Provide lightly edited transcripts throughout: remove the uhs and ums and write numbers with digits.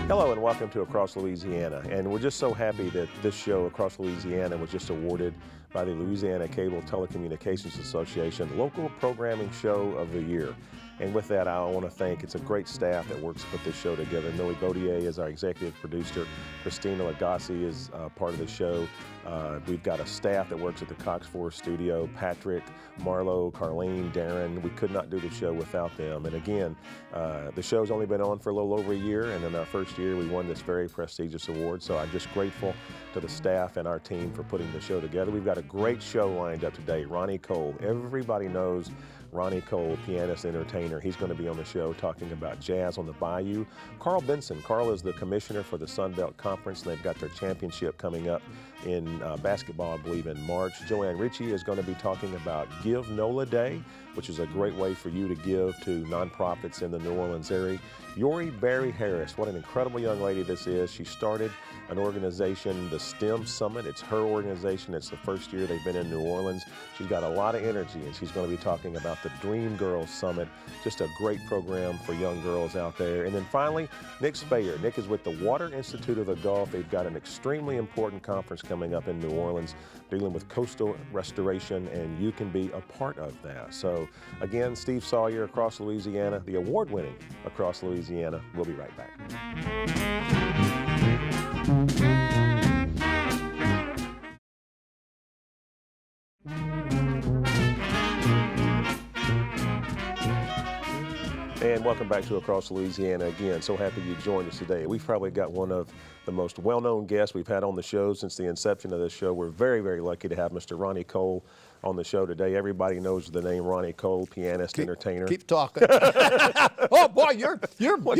Hello and welcome to Across Louisiana, and we're just so happy that this show, Across Louisiana, was just awarded by the Louisiana Cable Telecommunications Association Local Programming Show of the Year. And with that, I want to thank, it's a great staff that works to put this show together. Millie Baudier is our executive producer. Christina Lagassi is part of the show. We've got a staff that works at the Cox Forest studio, Patrick, Marlo, Carlene, Darren. We could not do the show without them. And again, the show's only been on for a little over a year, and in our first year, we won this very prestigious award. So I'm just grateful to the staff and our team for putting the show together. We've got a great show lined up today. Ronnie Kole, everybody knows Ronnie Kole, pianist, entertainer. He's going to be on the show talking about jazz on the Bayou. Karl Benson. Karl is the commissioner for the Sun Belt Conference, and they've got their championship coming up in basketball, I believe, in March. Joann Ricci is going to be talking about Give NOLA Day, which is a great way for you to give to nonprofits in the New Orleans area. Yorri Harris, what an incredible young lady this is. She started an organization, the STEM Summit. It's her organization. It's the first year they've been in New Orleans. She's got a lot of energy, and she's going to be talking about the Dream Girls Summit, just a great program for young girls out there. And then finally, Nick Speyrer. Nick is with the Water Institute of the Gulf. They've got an extremely important conference coming up in New Orleans dealing with coastal restoration, and you can be a part of that. So again, Steve Sawyer, Across Louisiana, the award-winning Across Louisiana. We'll be right back. And welcome back to Across Louisiana again. So happy you joined us today. We've probably got one of the most well-known guests we've had on the show since the inception of this show. We're very, very lucky to have Mr. Ronnie Kole on the show today. Everybody knows the name Ronnie Kole, pianist, entertainer. Keep talking. Oh boy, you're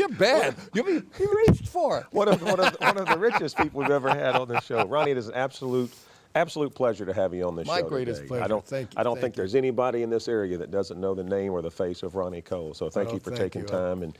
bad. You reached for it. One of the richest people we've ever had on this show. Ronnie, it is an absolute pleasure to have you on this show. My greatest pleasure. Thank you. I don't think there's anybody in this area that doesn't know the name or the face of Ronnie Kole. So thank you for taking time. And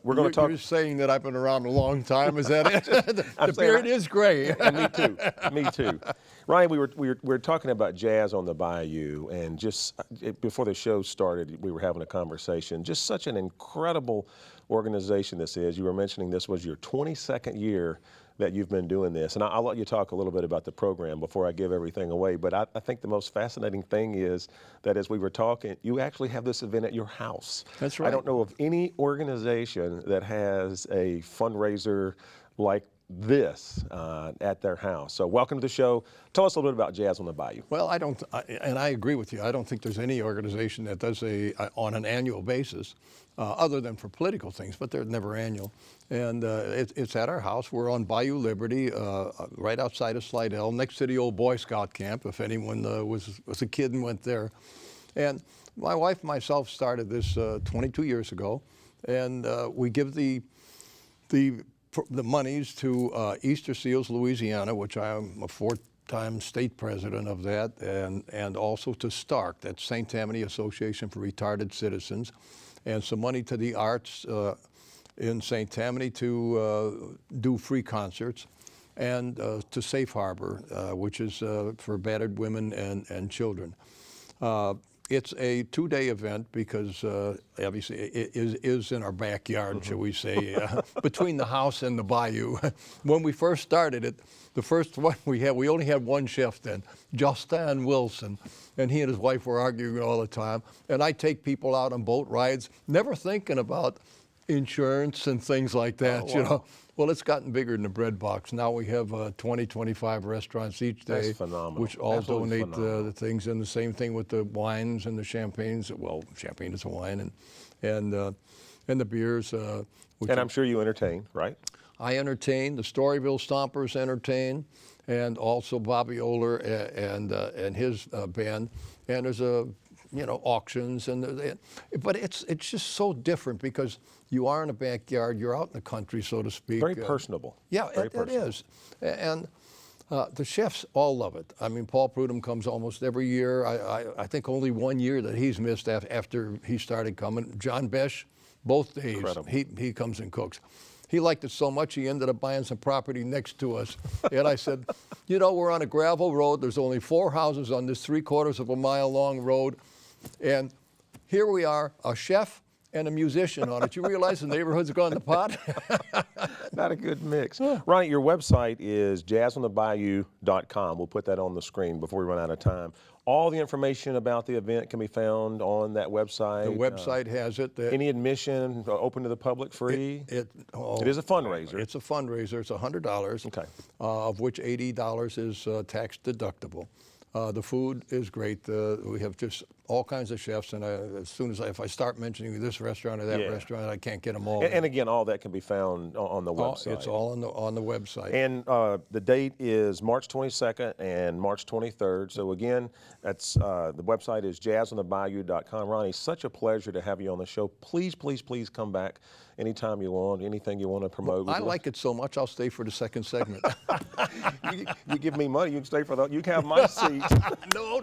we're going to talk. You're saying that I've been around a long time. Is that it? The beard is gray. Me too. Me too. Ryan, we were talking about jazz on the Bayou, and just before the show started, we were having a conversation. Just such an incredible organization this is. You were mentioning this was your 22nd year that you've been doing this, and I'll let you talk a little bit about the program before I give everything away. But I think the most fascinating thing is that as we were talking, you actually have this event at your house. That's right. I don't know of any organization that has a fundraiser like this at their house. So welcome to the show. Tell us a little bit about Jazz on the Bayou. Well, and I agree with you. I don't think there's any organization that does on an annual basis, other than for political things, but they're never annual. And it's at our house. We're on Bayou Liberty, right outside of Slidell, next to the old Boy Scout camp, if anyone was a kid and went there. And my wife and myself started this 22 years ago, and we give the monies to Easter Seals, Louisiana, which I am a four-time state president of that, and also to STARC, that's St. Tammany Association for Retarded Citizens, and some money to the arts in St. Tammany to do free concerts, and to Safe Harbor, which is for battered women and children. It's a two-day event because obviously it is in our backyard, shall we say, between the house and the bayou. When we first started it, the first one we only had one chef then, Justin Wilson, and he and his wife were arguing all the time. And I take people out on boat rides, never thinking about insurance and things like that, you know. Well, it's gotten bigger than the bread box. Now we have 20, 25 restaurants each day. That's phenomenal. Which all Absolutely donate the things, and the same thing with the wines and the champagnes. Well, champagne is a wine, and the beers. And I'm sure you entertain, right? I entertain. The Storyville Stompers entertain, and also Bobby Oler and his band. And there's auctions, but it's just so different because you are in a backyard, you're out in the country, so to speak. Very personable. Yeah, it is. And the chefs all love it. I mean, Paul Prudhomme comes almost every year. I think only 1 year that he's missed after he started coming. John Besh, both days, Incredible. he comes and cooks. He liked it so much he ended up buying some property next to us. And I said, we're on a gravel road. There's only 4 houses on this 3/4 of a mile long road. And here we are, a chef and a musician on it. You realize the neighborhood's gone to pot? Not a good mix. Ronnie, your website is jazzonthebayou.com. We'll put that on the screen before we run out of time. All the information about the event can be found on that website. The website has it. Any admission open to the public, free? It is a fundraiser. It's a fundraiser. It's $100, okay. Of which $80 is tax deductible. The food is great. We have just all kinds of chefs, and as soon as if I start mentioning this restaurant or that restaurant, I can't get them all. And again, all that can be found on the website. It's all on the website. And the date is March 22nd and March 23rd. So again, that's the website is jazzonthebayou.com. Ronnie, such a pleasure to have you on the show. Please, please, please come back anytime you want. Anything you want to promote. I like it so much, I'll stay for the second segment. you give me money, you can stay for you can have my seat. No.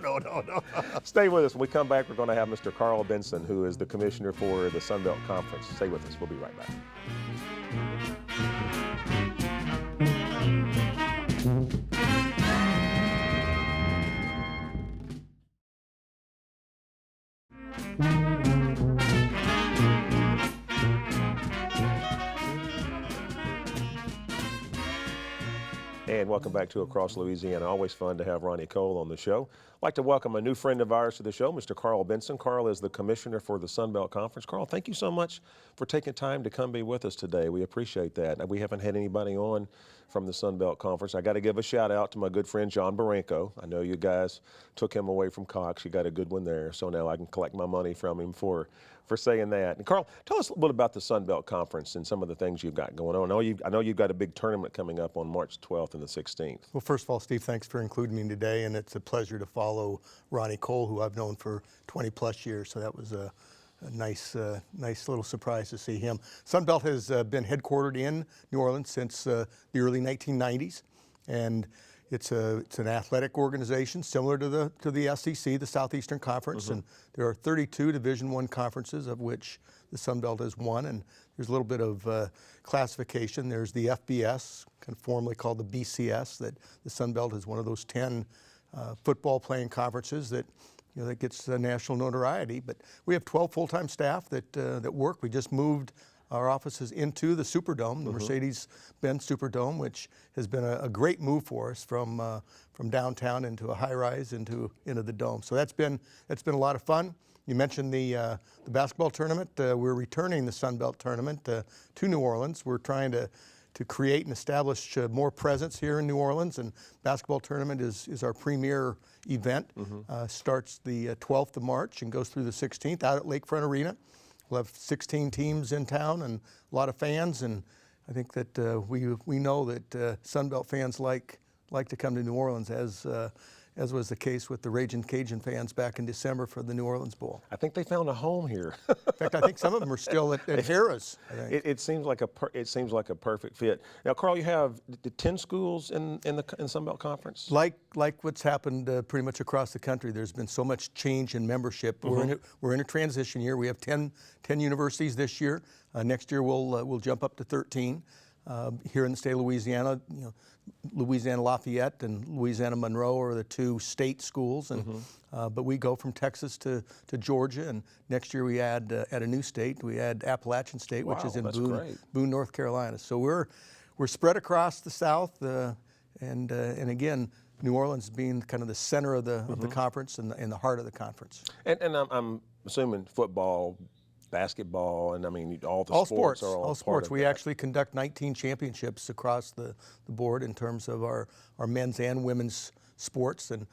Stay with us. When we come back, we're going to have Mr. Karl Benson, who is the commissioner for the Sun Belt Conference. Stay with us. We'll be right back. And welcome back to Across Louisiana. Always fun to have Ronnie Kole on the show. I'd like to welcome a new friend of ours to the show, Mr. Karl Benson. Karl is the commissioner for the Sun Belt Conference. Karl, thank you so much for taking time to come be with us today. We appreciate that. We haven't had anybody on from the Sun Belt Conference. I got to give a shout out to my good friend John Baranco. I know you guys took him away from Cox. You got a good one there, so now I can collect my money from him for saying that. And Karl, tell us a little bit about the Sun Belt Conference and some of the things you've got going on. I know you've got a big tournament coming up on March 12th and the 16th. Well, first of all, Steve, thanks for including me today, and it's a pleasure to follow Ronnie Kole, who I've known for 20 plus years, so that was a nice little surprise to see him. Sun Belt has been headquartered in New Orleans since the early 1990s, and it's an athletic organization similar to the SEC, the Southeastern Conference, and there are 32 Division I conferences, of which the Sun Belt is one, and there's a little bit of classification. There's the FBS, kind of formerly called the BCS, that the Sun Belt is one of those 10 football playing conferences that that gets national notoriety. But we have 12 full-time staff that work. We just moved our offices into the Superdome, the Mercedes-Benz Superdome, which has been a great move for us from downtown into a high-rise into the dome. So that's been a lot of fun. You mentioned the basketball tournament. We're returning the Sun Belt tournament to New Orleans. We're trying to create and establish more presence here in New Orleans, and basketball tournament is our premier event. Starts the 12th of March and goes through the 16th out at Lakefront Arena. We'll have 16 teams in town and a lot of fans, and I think that we know that Sun Belt fans like to come to New Orleans, as was the case with the Ragin' Cajun fans back in December for the New Orleans Bowl. I think they found a home here. In fact, I think some of them are still at Harrah's. It seems like a perfect fit. Now, Karl, you have 10 schools in Sun Belt Conference. Like what's happened pretty much across the country. There's been so much change in membership. We're in a transition year. We have 10 universities this year. Next year we'll jump up to 13. Here in the state of Louisiana, Louisiana Lafayette and Louisiana Monroe are the two state schools, and but we go from Texas to Georgia, and next year we add a new state. We add Appalachian State, which is in Boone, North Carolina. So we're spread across the South, and again, New Orleans being kind of the center of the conference and the heart of the conference. And I'm assuming football, basketball, and I mean all sports are all sports. We that. Actually conduct 19 championships across the board in terms of our men's and women's sports, and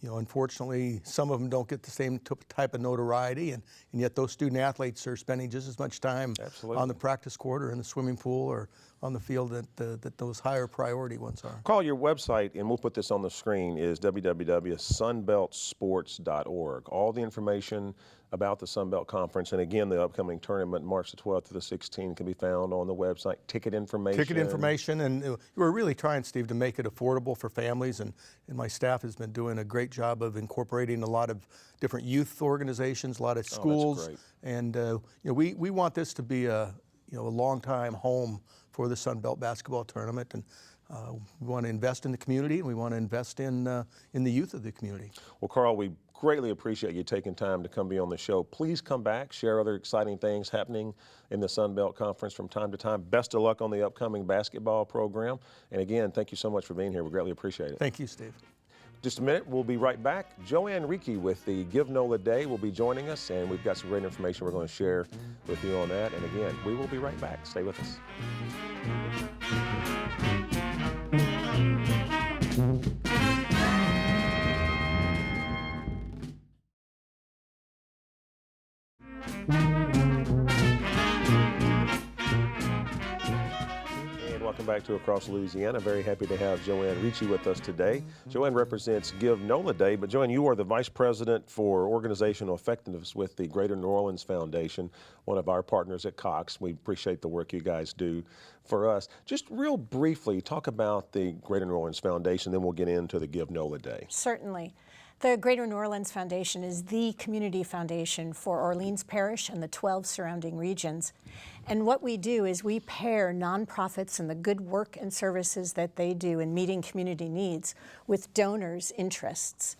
unfortunately some of them don't get the same type of notoriety, and yet those student athletes are spending just as much time on the practice court or in the swimming pool or on the field that those higher priority ones are. Karl, your website, and we'll put this on the screen, is www.sunbeltsports.org. All the information about the Sun Belt Conference, and again, the upcoming tournament, March the 12th to the 16th, can be found on the website. Ticket information, and we're really trying, Steve, to make it affordable for families, and my staff has been doing a great job of incorporating a lot of different youth organizations, a lot of schools, and we want this to be a long-time home for the Sun Belt basketball tournament, and We want to invest in the community, and we want to invest in the youth of the community. Well, Karl, we greatly appreciate you taking time to come be on the show. Please come back, share other exciting things happening in the Sun Belt Conference from time to time. Best of luck on the upcoming basketball program. And again, thank you so much for being here. We greatly appreciate it. Thank you, Steve. Just a minute, we'll be right back. Joann Ricci with the Give NOLA Day will be joining us, and we've got some great information we're going to share with you on that. And again, we will be right back. Stay with us. Welcome back to Across Louisiana. Very happy to have Joann Ricci with us today. Joann represents Give NOLA Day, but Joann, you are the Vice President for Organizational Effectiveness with the Greater New Orleans Foundation, one of our partners at Cox. We appreciate the work you guys do for us. Just real briefly, talk about the Greater New Orleans Foundation, then we'll get into the Give NOLA Day. Certainly. The Greater New Orleans Foundation is the community foundation for Orleans Parish and the 12 surrounding regions. And what we do is we pair nonprofits and the good work and services that they do in meeting community needs with donors' interests.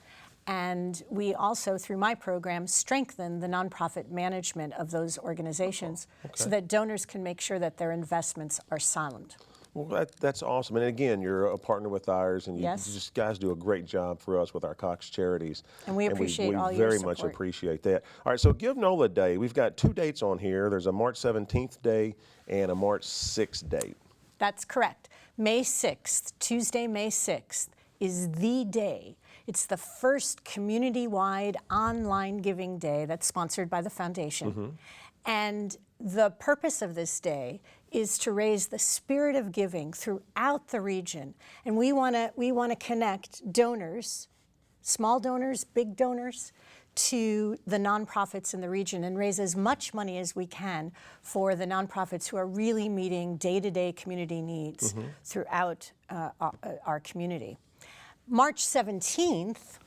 And we also, through my program, strengthen the nonprofit management of those organizations so that donors can make sure that their investments are sound. Well, that's awesome. And again, you're a partner with ours, and you just guys do a great job for us with our Cox charities. And we appreciate all your support. We very much appreciate that. All right, so Give NOLA Day, we've got 2 dates on here. There's a March 17th day and a March 6th date. That's correct. May 6th, Tuesday, May 6th, is the day. It's the first community-wide online giving day that's sponsored by the foundation. And the purpose of this day is to raise the spirit of giving throughout the region. And we want to connect donors, small donors, big donors, to the nonprofits in the region and raise as much money as we can for the nonprofits who are really meeting day-to-day community needs throughout our community. March 17th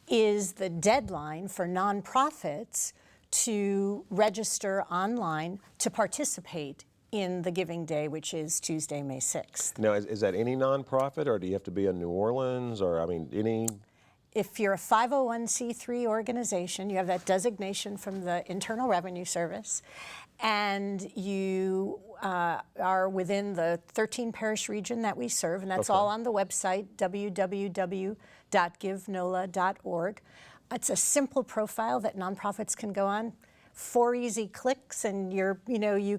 is the deadline for nonprofits to register online to participate in the Giving Day, which is Tuesday, May 6th. Now, is that any nonprofit, or do you have to be in New Orleans, or, I mean, any? If you're a 501c3 organization, you have that designation from the Internal Revenue Service, and you are within the 13 parish region that we serve, and that's all on the website, www.givenola.org. It's a simple profile that nonprofits can go on. 4 easy clicks, and you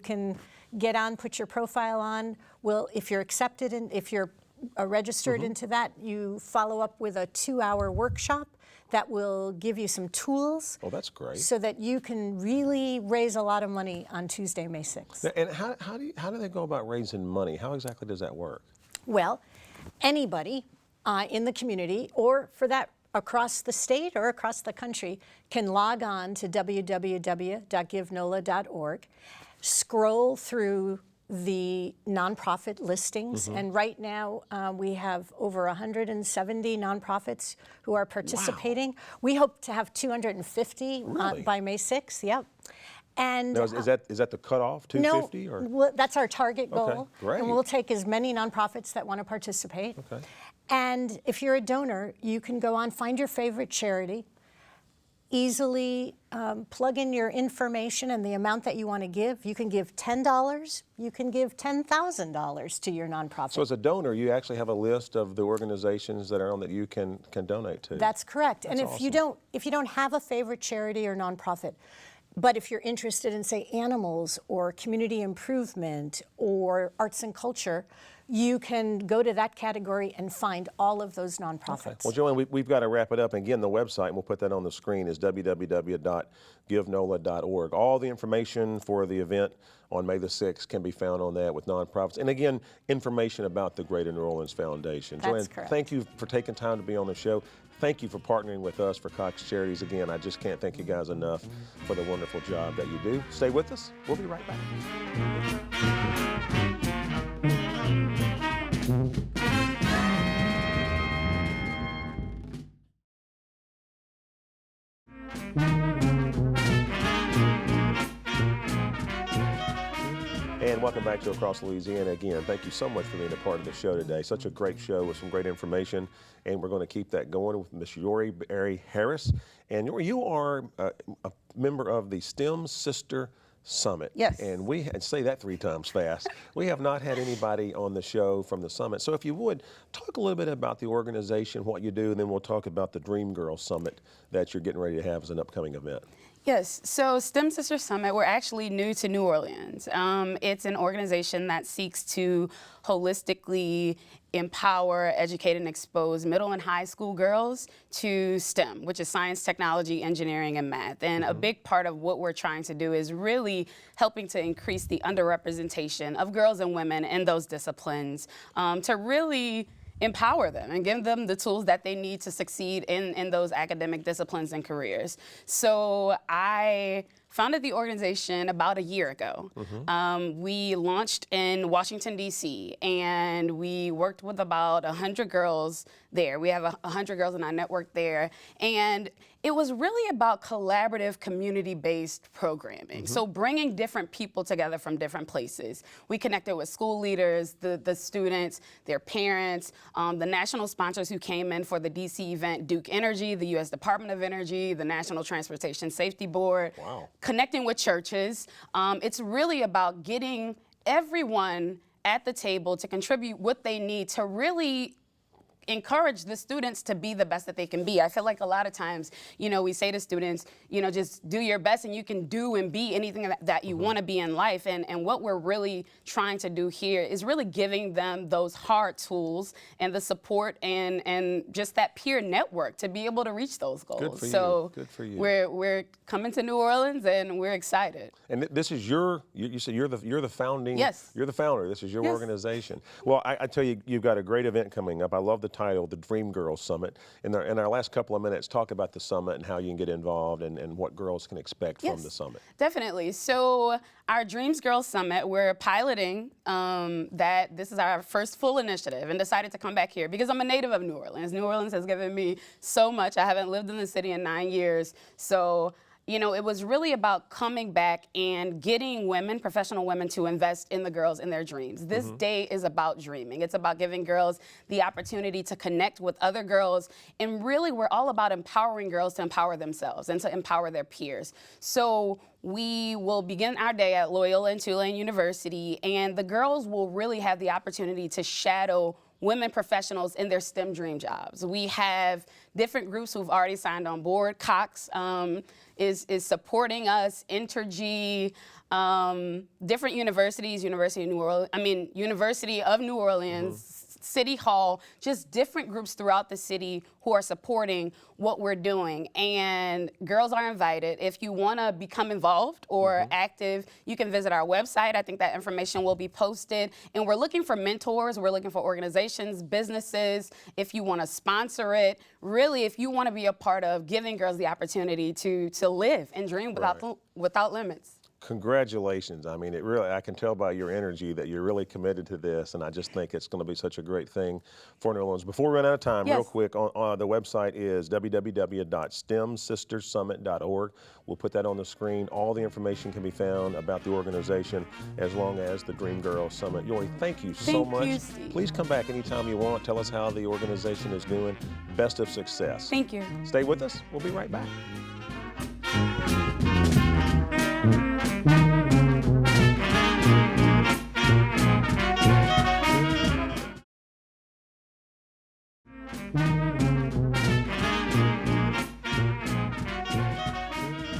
can get on, put your profile on. Well, if you're accepted and if you're registered into that, you follow up with a 2-hour workshop that will give you some tools. Oh, that's great. So that you can really raise a lot of money on Tuesday, May 6th. Now, and how do they go about raising money? How exactly does that work? Well, anybody in the community, or for that across the state or across the country, can log on to www.givenola.org, scroll through the nonprofit listings, and right now we have over 170 nonprofits who are participating. Wow. We hope to have 250 by May 6th. Yep. And now, is that the cutoff, 250? No, or? Well, that's our target goal. Okay, great. And we'll take as many nonprofits that want to participate. Okay. And if you're a donor, you can go on, find your favorite charity, easily plug in your information and the amount that you want to give. You can give $10, you can give $10,000 to your nonprofit. So as a donor, you actually have a list of the organizations that are on that you can donate to. That's correct. That's and if awesome. you don't have a favorite charity or nonprofit, but if you're interested in, say, animals or community improvement or arts and culture, you can go to that category and find all of those nonprofits. Okay. Well, Joann, we've got to wrap it up. And again, the website, and we'll put that on the screen, is www.givenola.org. All the information for the event on May the 6th can be found on that with nonprofits. And again, information about the Greater New Orleans Foundation. That's Joann, correct. Thank you for taking time to be on the show. Thank you for partnering with us for Cox Charities. Again, I just can't thank you guys enough for the wonderful job that you do. Stay with us. We'll be right back. And welcome back to Across Louisiana again. Thank you so much for being a part of the show today. Such a great show with some great information, and we're going to keep that going with Miss Yorri Berry Harris. And Yorri, you are a member of the STEM Sister Summit. Yes. And we had, say that 3 times fast. We have not had anybody on the show from the summit. So if you would, talk a little bit about the organization, what you do, and then we'll talk about the Dream Girl Summit that you're getting ready to have as an upcoming event. Yes, so STEM Sister Summit, we're actually new to New Orleans. It's an organization that seeks to holistically empower, educate, and expose middle and high school girls to STEM, which is science, technology, engineering, and math. And a big part of what we're trying to do is really helping to increase the underrepresentation of girls and women in those disciplines to really empower them and give them the tools that they need to succeed in those academic disciplines and careers. So I founded the organization about a year ago. We launched in Washington, D.C., and we worked with about 100 girls there. We have 100 girls in our network there. And it was really about collaborative, community-based programming. So bringing different people together from different places. We connected with school leaders, the students, their parents, the national sponsors who came in for the DC event, Duke Energy, the U.S. Department of Energy, the National Transportation Safety Board. Wow. Connecting with churches. It's really about getting everyone at the table to contribute what they need to really encourage the students to be the best that they can be. I feel like a lot of times, we say to students, just do your best and you can do and be anything that you want to be in life. And what we're really trying to do here is really giving them those hard tools and the support and just that peer network to be able to reach those goals. Good for you. So Good for you. We're coming to New Orleans and we're excited. And this is you said you're the founding. Yes. You're the founder. This is your Yes. organization. Well, I tell you, you've got a great event coming up. I love the title, the Dream Girl Summit. In our last couple of minutes, talk about the summit and how you can get involved and what girls can expect from the summit. Definitely. So our Dreams Girls Summit, we're piloting that. This is our first full initiative and decided to come back here because I'm a native of New Orleans. New Orleans has given me so much. I haven't lived in the city in 9 years. So it was really about coming back and getting women, professional women, to invest in the girls in their dreams. This day is about dreaming. It's about giving girls the opportunity to connect with other girls. And really, we're all about empowering girls to empower themselves and to empower their peers. So we will begin our day at Loyola and Tulane University, and the girls will really have the opportunity to shadow women professionals in their STEM dream jobs. We have different groups who've already signed on board. Cox is supporting us, Entergy, different universities, University of New Orleans, City Hall, just different groups throughout the city who are supporting what we're doing. And girls are invited. If you want to become involved or active, you can visit our website. I think that information will be posted. And we're looking for mentors. We're looking for organizations, businesses. If you want to sponsor it, really, if you want to be a part of giving girls the opportunity to live and dream without limits. Congratulations. I mean, I can tell by your energy that you're really committed to this, and I just think it's going to be such a great thing for New Orleans. Before we run out of time, real quick, on the website is www.stemsistersummit.org. We'll put that on the screen. All the information can be found about the organization as long as the Dream Girl Summit. Yorri, thank you so much. Thank you, Steve. Please come back anytime you want. Tell us how the organization is doing. Best of success. Thank you. Stay with us. We'll be right back.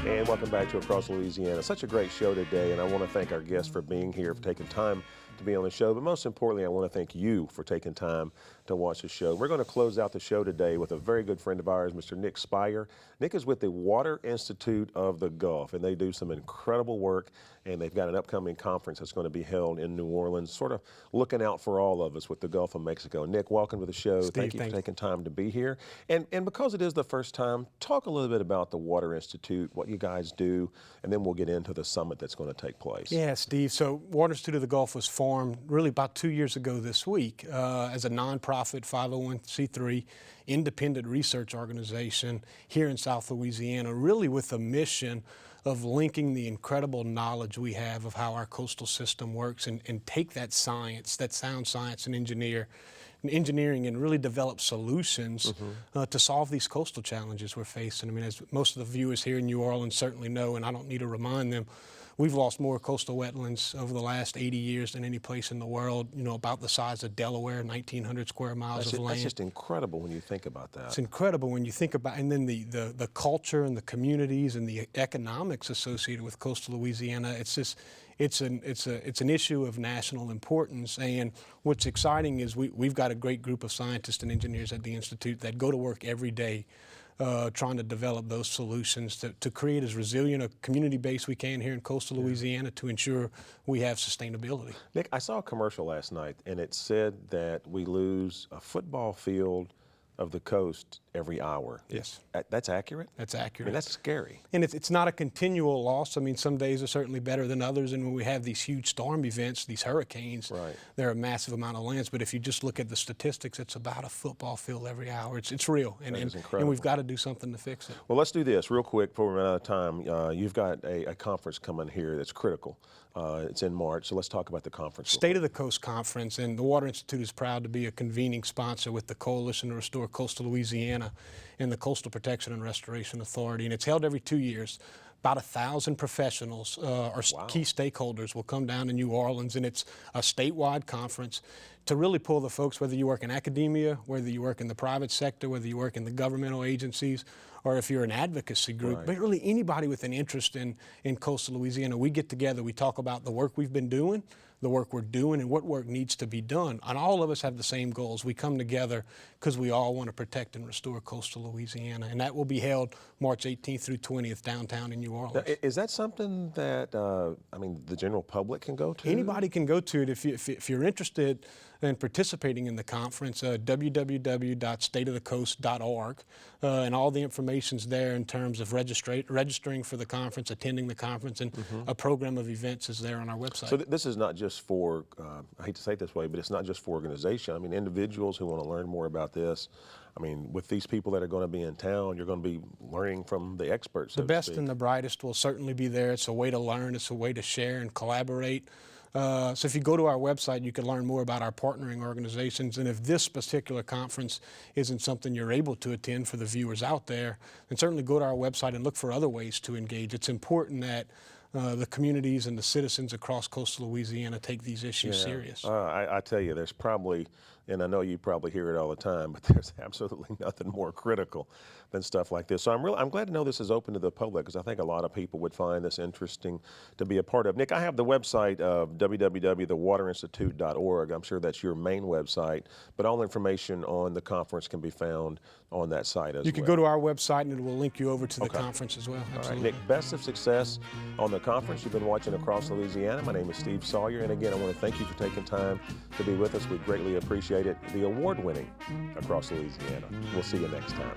And welcome back to Across Louisiana. Such a great show today, and I want to thank our guests for being here, for taking time to be on the show. But most importantly, I want to thank you for taking time to watch the show. We're going to close out the show today with a very good friend of ours, Mr. Nick Speyrer. Nick is with the Water Institute of the Gulf, and they do some incredible work, and they've got an upcoming conference that's going to be held in New Orleans, sort of looking out for all of us with the Gulf of Mexico. Nick, welcome to the show. Steve, thank you for taking time to be here. And because it is the first time, talk a little bit about the Water Institute, what you guys do, and then we'll get into the summit that's going to take place. Yeah, Steve. So Water Institute of the Gulf was formed really about 2 years ago this week as a nonprofit 501c3 independent research organization here in South Louisiana, really with a mission of linking the incredible knowledge we have of how our coastal system works and take that science, that sound science and engineering, and really develop solutions to solve these coastal challenges we're facing. I mean, as most of the viewers here in New Orleans certainly know, and I don't need to remind them, we've lost more coastal wetlands over the last 80 years than any place in the world, you know, about the size of Delaware, 1,900 square miles of land. That's just incredible when you think about that. It's incredible when you think about, and then the culture and the communities and the economics associated with coastal Louisiana. It's just, it's an issue of national importance. And what's exciting is we've got a great group of scientists and engineers at the Institute that go to work every day trying to develop those solutions to create as resilient a community base we can here in coastal Louisiana to ensure we have sustainability. Nick, I saw a commercial last night, and it said that we lose a football field of the coast every hour. Yes. That's accurate? That's I accurate. mean, that's scary. And it's not a continual loss. I mean, some days are certainly better than others. And when we have these huge storm events, these hurricanes, there are a massive amount of lands. But if you just look at the statistics, it's about a football field every hour. It's real. And we've got to do something to fix it. Well, let's do this real quick before we run out of time. You've got a conference coming here that's critical. It's in March, so let's talk about the conference. State of the Coast Conference, and the Water Institute is proud to be a convening sponsor with the Coalition to Restore Coastal Louisiana and the Coastal Protection and Restoration Authority, and it's held every 2 years. About 1,000 professionals or key stakeholders will come down to New Orleans, and it's a statewide conference to really pull the folks, whether you work in academia, whether you work in the private sector, whether you work in the governmental agencies, or if you're an advocacy group, but really anybody with an interest in coastal Louisiana. We get together, we talk about the work we've been doing, the work we're doing, and what work needs to be done. And all of us have the same goals. We come together because we all want to protect and restore coastal Louisiana. And that will be held March 18th through 20th downtown in New Orleans. Now, is that something that, I mean, the general public can go to? Anybody can go to it. If you're interested in participating in the conference, www.stateofthecoast.org, and all the information's there in terms of registering for the conference, attending the conference, and a program of events is there on our website. So this is not just for, I hate to say it this way, but it's not just for organization. I mean, individuals who want to learn more about this. I mean, with these people that are going to be in town, you're going to be learning from the experts. The best and the brightest will certainly be there. It's a way to learn. It's a way to share and collaborate. So if you go to our website, you can learn more about our partnering organizations. And if this particular conference isn't something you're able to attend for the viewers out there, then certainly go to our website and look for other ways to engage. It's important that the communities and the citizens across coastal Louisiana take these issues serious. I tell you, there's probably, and I know you probably hear it all the time, but there's absolutely nothing more critical than stuff like this. So I'm glad to know this is open to the public, because I think a lot of people would find this interesting to be a part of. Nick, I have the website of www.thewaterinstitute.org. I'm sure that's your main website, but all information on the conference can be found on that site as well. You can go to our website and it will link you over to the conference as well. All right, Nick, best of success on the conference. You've been watching Across Louisiana. My name is Steve Sawyer, and again, I want to thank you for taking time to be with us. We greatly appreciate it. The award-winning Across Louisiana. We'll see you next time.